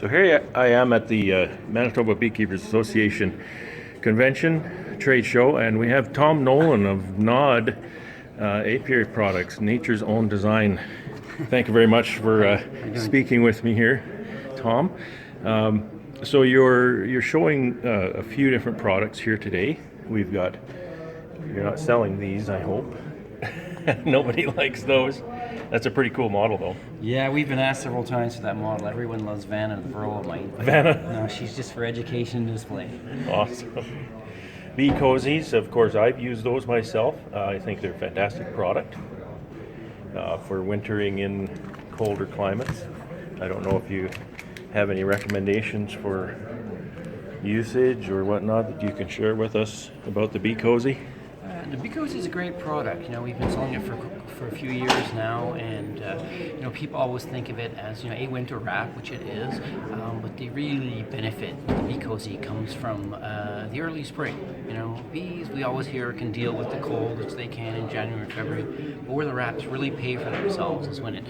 So here I am at the Manitoba Beekeepers Association convention trade show, and we have Tom Nolan of Nod Apiary Products, nature's own design. Thank you very much for speaking with me here, Tom. So you're showing a few different products here today. We've got, you're not selling these, I hope. Nobody likes those. That's a pretty cool model, though. Yeah, we've been asked several times for that model. Everyone loves Vanna, the Varroa. Vanna? No, she's just for education and display. Awesome. Bee cozies, of course, I've used those myself. I think they're a fantastic product for wintering in colder climates. I don't know if you have any recommendations for usage or whatnot that you can share with us about the bee cozy. The Bee Cozy is a great product. You know, we've been selling it for a few years now, and you know, people always think of it as, you know, a winter wrap, which it is, but the really benefit with the Bee Cozy comes from the early spring. You know, bees, we always hear, can deal with the cold as they can in January and February, but where the wraps really pay for themselves is when it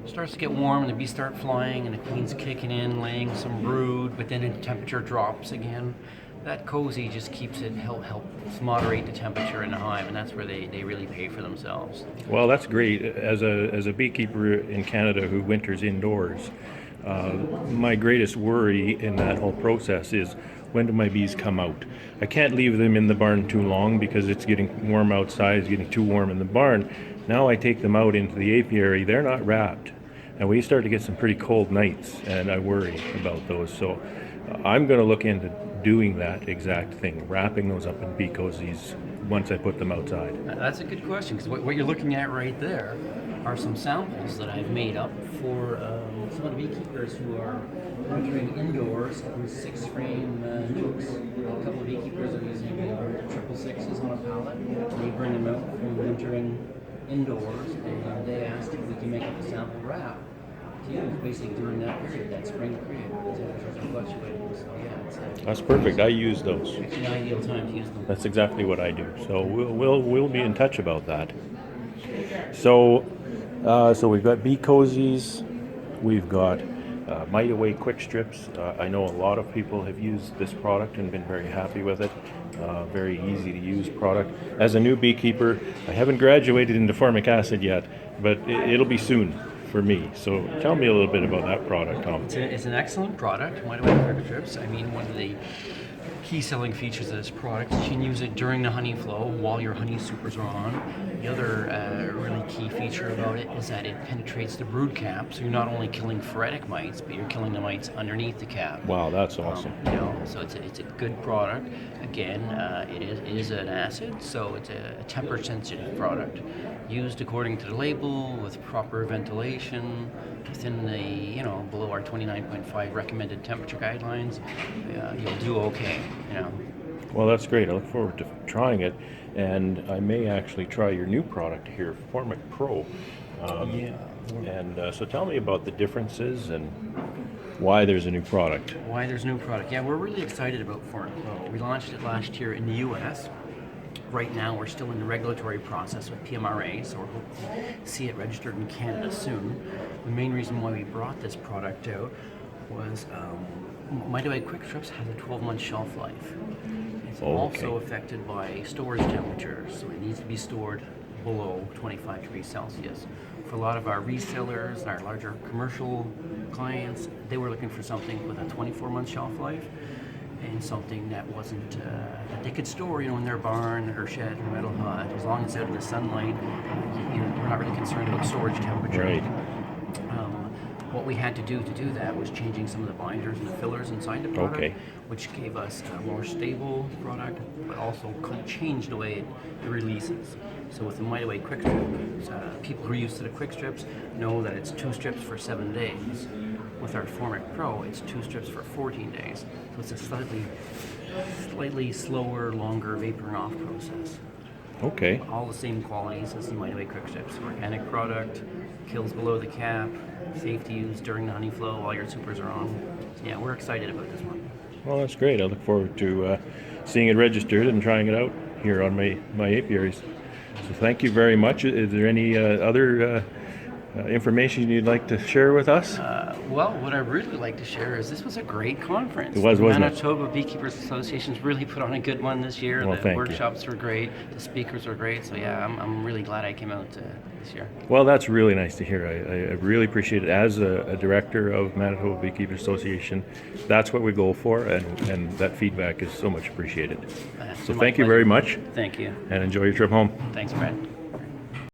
starts to get warm and the bees start flying and the queen's kicking in, laying some brood, but then the temperature drops again. That cozy just keeps it, helps moderate the temperature in the hive, and that's where they really pay for themselves. Well, that's great. As a beekeeper in Canada who winters indoors, my greatest worry in that whole process is, when do my bees come out? I can't leave them in the barn too long because it's getting warm outside, it's getting too warm in the barn. Now I take them out into the apiary, they're not wrapped. And we start to get some pretty cold nights, and I worry about those. So I'm going to look into doing that exact thing, wrapping those up in bee cozies once I put them outside. That's a good question, because what you're looking at right there are some samples that I've made up for some of the beekeepers who are wintering indoors in 6-frame nukes. A couple of beekeepers are using 666s on a pallet. They bring them out from wintering indoors, and they asked if we can make up a sample wrap to use basically during that period, that spring period. The temperatures are fluctuating, so yeah, That's perfect. I use those. it's an ideal time to use them. That's exactly what I do. So we'll be in touch about that. So we've got bee cozies, we've got Mite Away quick strips. I know a lot of people have used this product and been very happy with it. Very easy to use product. As a new beekeeper, I haven't graduated into formic acid yet, but it'll be soon for me. So tell me a little bit about that product, Tom. It's an excellent product, Mite Away quick strips. I mean, one of the key selling features of this product is you can use it during the honey flow while your honey supers are on. The other really key feature about it is that it penetrates the brood cap, so you're not only killing phoretic mites, but you're killing the mites underneath the cap. Wow, that's awesome. You know, so it's a good product. Again, it is an acid, so it's a temperature-sensitive product, used according to the label with proper ventilation within the, you know, below our 29.5 recommended temperature guidelines. You'll do okay. You know. Well, that's great. I look forward to trying it, and I may actually try your new product here, Formic Pro. And so tell me about the differences and why there's a new product. Why there's a new product? Yeah, we're really excited about Formic Pro. We launched it last year in the U.S. Right now, we're still in the regulatory process with PMRA, so we're hoping to see it registered in Canada soon. The main reason why we brought this product out was Mite Away quick strips has a 12-month shelf life. It's also affected by storage temperatures, so it needs to be stored below 25 degrees Celsius. For a lot of our resellers, our larger commercial clients, they were looking for something with a 24-month shelf life and something that wasn't, that they could store, you know, in their barn or shed or metal hut. As long as it's out in the sunlight, we're not really concerned about storage temperature. Right. What we had to do that was changing some of the binders and the fillers inside the product, which gave us a more stable product, but also could change the way it releases. So with the Mite Away quick strips, people who are used to the quick strips know that it's 2 strips for 7 days. With our Formic Pro, it's 2 strips for 14 days. So it's a slightly slower, longer vaporing off process. Okay. All the same qualities as the Mite Away quick strips. Organic product, kills below the cap, safe to use during the honey flow while your supers are on. So yeah, we're excited about this one. Well, that's great. I look forward to seeing it registered and trying it out here on my apiaries. So thank you very much. Is there any other information you'd like to share with us? Well, what I really like to share is this was a great conference. It was, wasn't it? Manitoba Beekeepers Association's really put on a good one this year. Well, The thank you. workshops were great. The speakers were great. So yeah, I'm really glad I came out this year. Well, that's really nice to hear. I really appreciate it. As a director of Manitoba Beekeepers Association, that's what we go for, and that feedback is so much appreciated. It's So my thank you pleasure. very much, Thank you. and enjoy your trip home. Thanks, Brad.